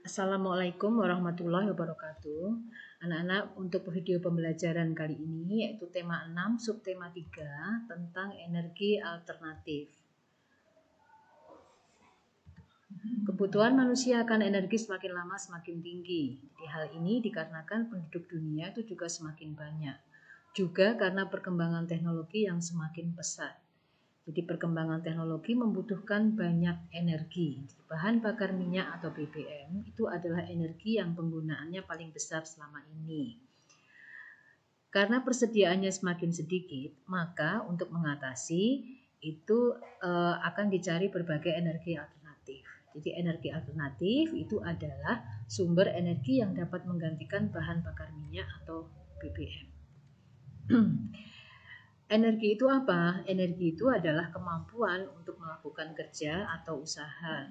Assalamualaikum warahmatullahi wabarakatuh. Anak-anak, untuk video pembelajaran kali ini yaitu tema 6 subtema 3 tentang energi alternatif. Kebutuhan manusia akan energi semakin lama semakin tinggi. Di hal ini dikarenakan penduduk dunia itu juga semakin banyak. Juga karena perkembangan teknologi yang semakin pesat. Jadi perkembangan teknologi membutuhkan banyak energi. Bahan bakar minyak atau BBM itu adalah energi yang penggunaannya paling besar selama ini. Karena persediaannya semakin sedikit, maka untuk mengatasi itu akan dicari berbagai energi alternatif. Jadi energi alternatif itu adalah sumber energi yang dapat menggantikan bahan bakar minyak atau BBM. Energi itu apa? Energi itu adalah kemampuan untuk melakukan kerja atau usaha.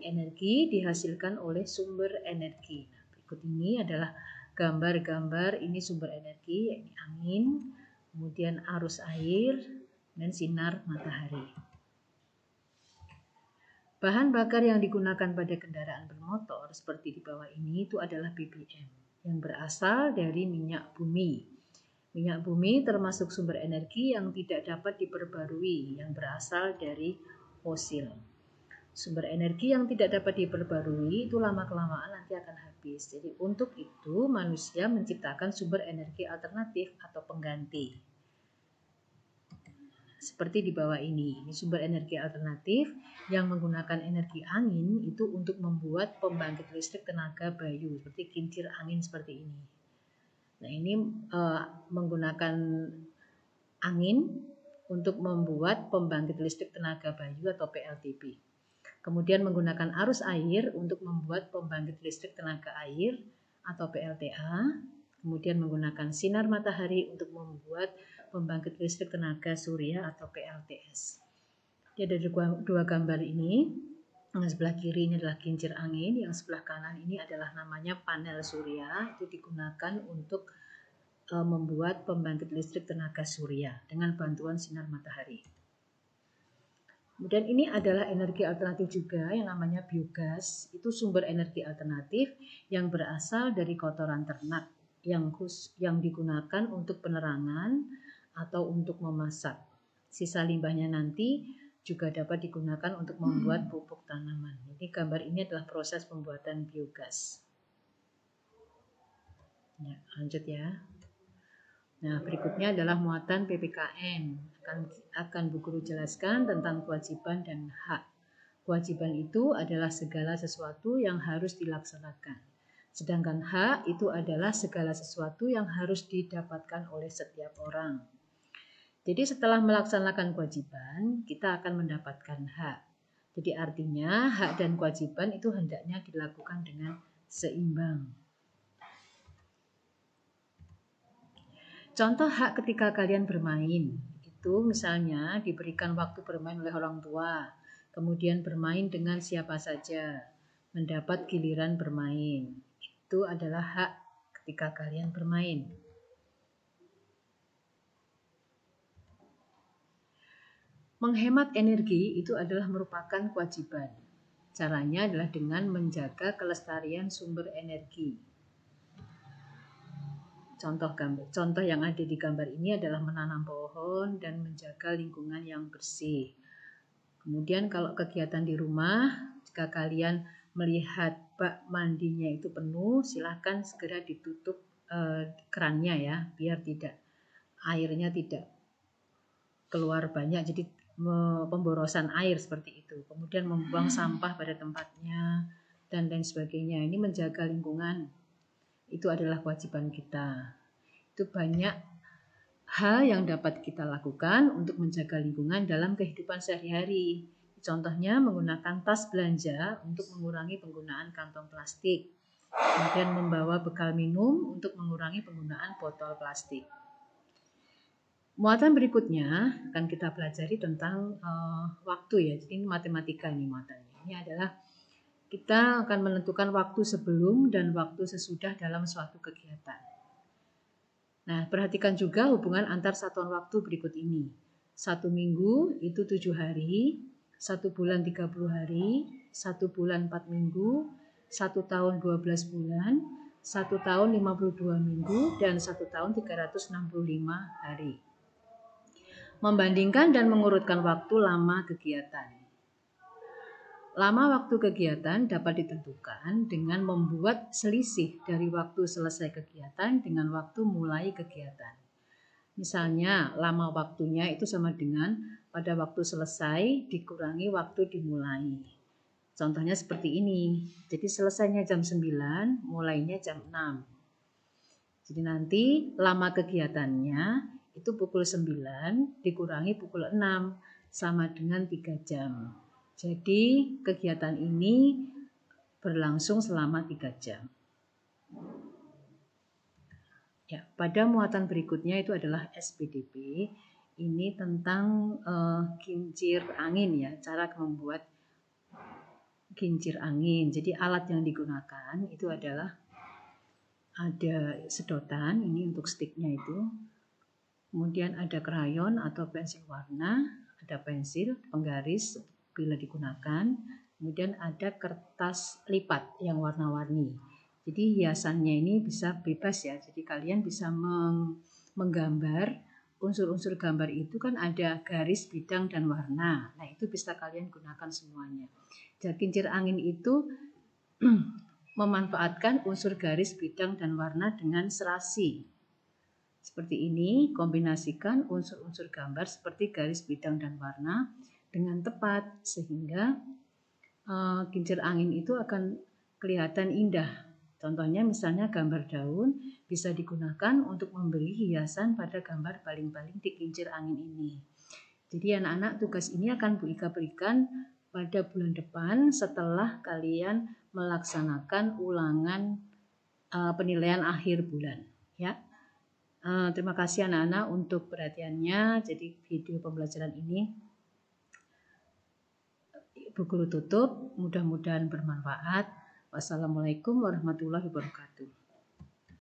Energi dihasilkan oleh sumber energi. Nah, berikut ini adalah gambar-gambar ini sumber energi, yaitu angin, kemudian arus air, dan sinar matahari. Bahan bakar yang digunakan pada kendaraan bermotor seperti di bawah ini itu adalah BBM yang berasal dari minyak bumi. Minyak bumi termasuk sumber energi yang tidak dapat diperbarui, yang berasal dari fosil. Sumber energi yang tidak dapat diperbarui itu lama-kelamaan nanti akan habis. Jadi untuk itu manusia menciptakan sumber energi alternatif atau pengganti. Seperti di bawah ini sumber energi alternatif yang menggunakan energi angin itu untuk membuat pembangkit listrik tenaga bayu, seperti kincir angin seperti ini. Nah, ini menggunakan angin untuk membuat pembangkit listrik tenaga bayu atau PLTB. Kemudian menggunakan arus air untuk membuat pembangkit listrik tenaga air atau PLTA. Kemudian menggunakan sinar matahari untuk membuat pembangkit listrik tenaga surya atau PLTS. Jadi ada dua gambar ini. Yang sebelah kiri ini adalah kincir angin, yang sebelah kanan ini adalah namanya panel surya. Itu digunakan untuk membuat pembangkit listrik tenaga surya dengan bantuan sinar matahari. Kemudian ini adalah energi alternatif juga yang namanya biogas. Itu sumber energi alternatif yang berasal dari kotoran ternak yang digunakan untuk penerangan atau untuk memasak. Sisa limbahnya nanti juga dapat digunakan untuk membuat pupuk tanaman. Jadi gambar ini adalah proses pembuatan biogas. Ya, lanjut ya. Nah, berikutnya adalah muatan PPKN. Akan Bu Guru jelaskan tentang kewajiban dan hak. Kewajiban itu adalah segala sesuatu yang harus dilaksanakan. Sedangkan hak itu adalah segala sesuatu yang harus didapatkan oleh setiap orang. Jadi setelah melaksanakan kewajiban, kita akan mendapatkan hak. Jadi artinya hak dan kewajiban itu hendaknya dilakukan dengan seimbang. Contoh hak ketika kalian bermain, itu misalnya diberikan waktu bermain oleh orang tua, kemudian bermain dengan siapa saja, mendapat giliran bermain. Itu adalah hak ketika kalian bermain. Menghemat energi itu adalah merupakan kewajiban. Caranya adalah dengan menjaga kelestarian sumber energi. Contoh yang ada di gambar ini adalah menanam pohon dan menjaga lingkungan yang bersih. Kemudian kalau kegiatan di rumah, jika kalian melihat bak mandinya itu penuh, silahkan segera ditutup kerannya ya, biar airnya tidak keluar banyak, jadi pemborosan air seperti itu. Kemudian membuang sampah pada tempatnya dan lain sebagainya. Ini menjaga lingkungan. Itu adalah kewajiban kita. Itu banyak hal yang dapat kita lakukan untuk menjaga lingkungan dalam kehidupan sehari-hari. Contohnya menggunakan tas belanja untuk mengurangi penggunaan kantong plastik. Kemudian membawa bekal minum untuk mengurangi penggunaan botol plastik. Muatan berikutnya akan kita pelajari tentang waktu ya. Jadi ini matematika ini muatannya. Ini adalah kita akan menentukan waktu sebelum dan waktu sesudah dalam suatu kegiatan. Nah, perhatikan juga hubungan antar satuan waktu berikut ini. 1 minggu itu 7 hari, 1 bulan 30 hari, 1 bulan 4 minggu, 1 tahun 12 bulan, 1 tahun 52 minggu, dan 1 tahun 365 hari. Membandingkan dan mengurutkan waktu lama kegiatan. Lama waktu kegiatan dapat ditentukan dengan membuat selisih dari waktu selesai kegiatan dengan waktu mulai kegiatan. Misalnya, lama waktunya itu sama dengan pada waktu selesai dikurangi waktu dimulai. Contohnya seperti ini. Jadi selesainya jam 9, mulainya jam 6. Jadi nanti lama kegiatannya itu pukul 9 dikurangi pukul 6 sama dengan 3 jam. Jadi kegiatan ini berlangsung selama 3 jam. Ya, pada muatan berikutnya itu adalah SPDP. Ini tentang kincir angin ya, cara membuat kincir angin. Jadi alat yang digunakan itu adalah ada sedotan, ini untuk sticknya itu. Kemudian ada krayon atau pensil warna, ada pensil, penggaris bila digunakan. Kemudian ada kertas lipat yang warna-warni. Jadi hiasannya ini bisa bebas ya. Jadi kalian bisa menggambar unsur-unsur gambar itu kan ada garis, bidang, dan warna. Nah itu bisa kalian gunakan semuanya. Jadi kincir angin itu memanfaatkan unsur garis, bidang, dan warna dengan serasi. Seperti ini, kombinasikan unsur-unsur gambar seperti garis, bidang, dan warna dengan tepat sehingga kincir angin itu akan kelihatan indah. Contohnya misalnya gambar daun bisa digunakan untuk memberi hiasan pada gambar baling-baling di kincir angin ini. Jadi anak-anak tugas ini akan Bu Ika berikan pada bulan depan setelah kalian melaksanakan ulangan penilaian akhir bulan. Ya. Terima kasih anak-anak untuk perhatiannya. Jadi video pembelajaran ini Bu Guru tutup. Mudah-mudahan bermanfaat. Wassalamualaikum warahmatullahi wabarakatuh.